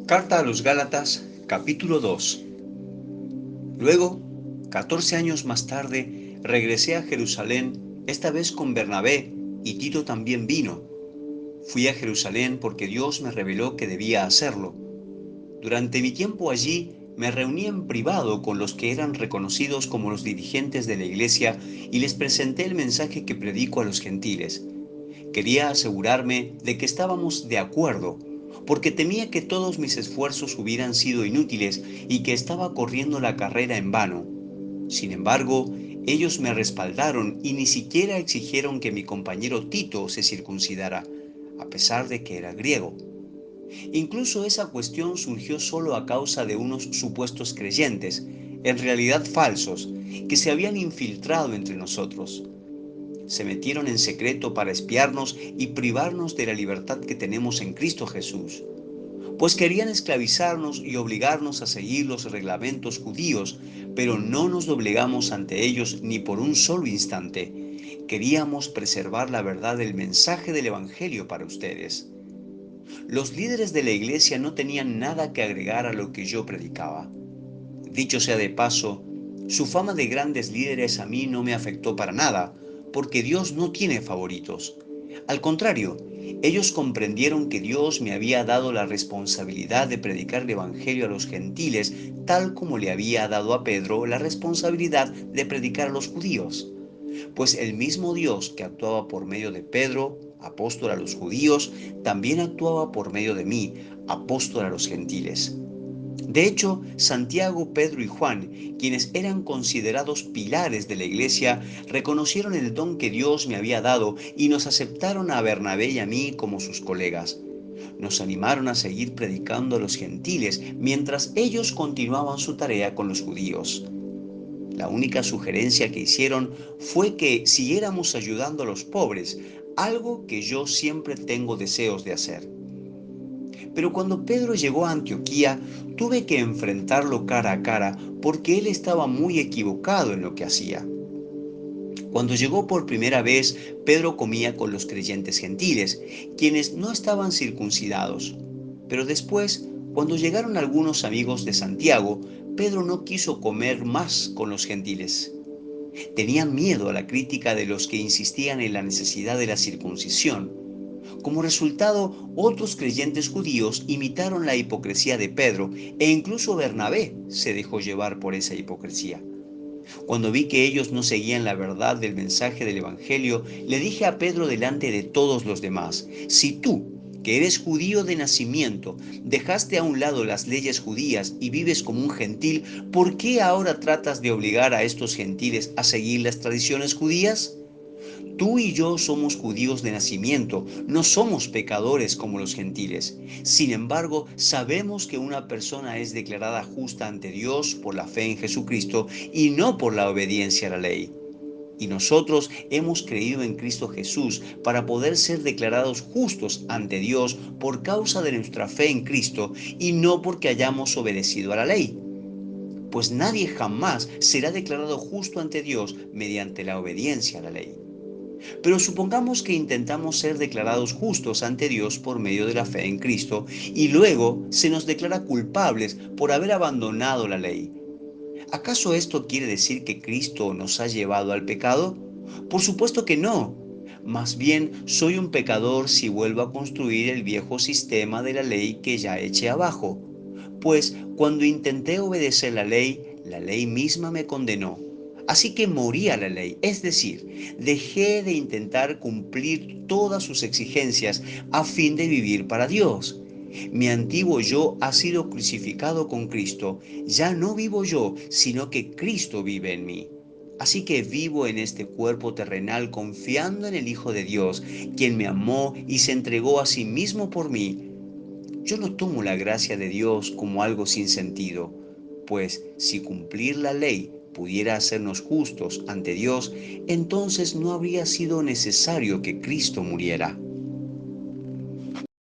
Carta a los Gálatas, capítulo 2. Luego, 14 años más tarde, regresé a Jerusalén, esta vez con Bernabé, y Tito también vino. Fui a Jerusalén porque Dios me reveló que debía hacerlo. Durante mi tiempo allí, me reuní en privado con los que eran reconocidos como los dirigentes de la iglesia y les presenté el mensaje que predico a los gentiles. Quería asegurarme de que estábamos de acuerdo, porque temía que todos mis esfuerzos hubieran sido inútiles y que estaba corriendo la carrera en vano. Sin embargo, ellos me respaldaron y ni siquiera exigieron que mi compañero Tito se circuncidara, a pesar de que era griego. Incluso esa cuestión surgió solo a causa de unos supuestos creyentes, en realidad falsos, que se habían infiltrado entre nosotros. Se metieron en secreto para espiarnos y privarnos de la libertad que tenemos en Cristo Jesús, pues querían esclavizarnos y obligarnos a seguir los reglamentos judíos, pero no nos doblegamos ante ellos ni por un solo instante. Queríamos preservar la verdad del mensaje del Evangelio para ustedes. Los líderes de la iglesia no tenían nada que agregar a lo que yo predicaba. Dicho sea de paso, su fama de grandes líderes a mí no me afectó para nada, porque Dios no tiene favoritos. Al contrario, ellos comprendieron que Dios me había dado la responsabilidad de predicar el Evangelio a los gentiles, tal como le había dado a Pedro la responsabilidad de predicar a los judíos. Pues el mismo Dios que actuaba por medio de Pedro, apóstol a los judíos, también actuaba por medio de mí, apóstol a los gentiles. De hecho, Santiago, Pedro y Juan, quienes eran considerados pilares de la iglesia, reconocieron el don que Dios me había dado y nos aceptaron a Bernabé y a mí como sus colegas. Nos animaron a seguir predicando a los gentiles mientras ellos continuaban su tarea con los judíos. La única sugerencia que hicieron fue que siguiéramos ayudando a los pobres, algo que yo siempre tengo deseos de hacer. Pero cuando Pedro llegó a Antioquía, tuve que enfrentarlo cara a cara porque él estaba muy equivocado en lo que hacía. Cuando llegó por primera vez, Pedro comía con los creyentes gentiles, quienes no estaban circuncidados. Pero después, cuando llegaron algunos amigos de Santiago, Pedro no quiso comer más con los gentiles. Tenían miedo a la crítica de los que insistían en la necesidad de la circuncisión. Como resultado, otros creyentes judíos imitaron la hipocresía de Pedro e incluso Bernabé se dejó llevar por esa hipocresía. Cuando vi que ellos no seguían la verdad del mensaje del Evangelio, le dije a Pedro delante de todos los demás, si tú, que eres judío de nacimiento, dejaste a un lado las leyes judías y vives como un gentil, ¿por qué ahora tratas de obligar a estos gentiles a seguir las tradiciones judías? Tú y yo somos judíos de nacimiento, no somos pecadores como los gentiles. Sin embargo, sabemos que una persona es declarada justa ante Dios por la fe en Jesucristo y no por la obediencia a la ley. Y nosotros hemos creído en Cristo Jesús para poder ser declarados justos ante Dios por causa de nuestra fe en Cristo y no porque hayamos obedecido a la ley. Pues nadie jamás será declarado justo ante Dios mediante la obediencia a la ley. Pero supongamos que intentamos ser declarados justos ante Dios por medio de la fe en Cristo y luego se nos declara culpables por haber abandonado la ley. ¿Acaso esto quiere decir que Cristo nos ha llevado al pecado? Por supuesto que no. Más bien, soy un pecador si vuelvo a construir el viejo sistema de la ley que ya eché abajo. Pues cuando intenté obedecer la ley misma me condenó. Así que morí a la ley, es decir, dejé de intentar cumplir todas sus exigencias a fin de vivir para Dios. Mi antiguo yo ha sido crucificado con Cristo. Ya no vivo yo, sino que Cristo vive en mí. Así que vivo en este cuerpo terrenal confiando en el Hijo de Dios, quien me amó y se entregó a sí mismo por mí. Yo no tomo la gracia de Dios como algo sin sentido, pues si cumplir la ley pudiera hacernos justos ante Dios, entonces no habría sido necesario que Cristo muriera.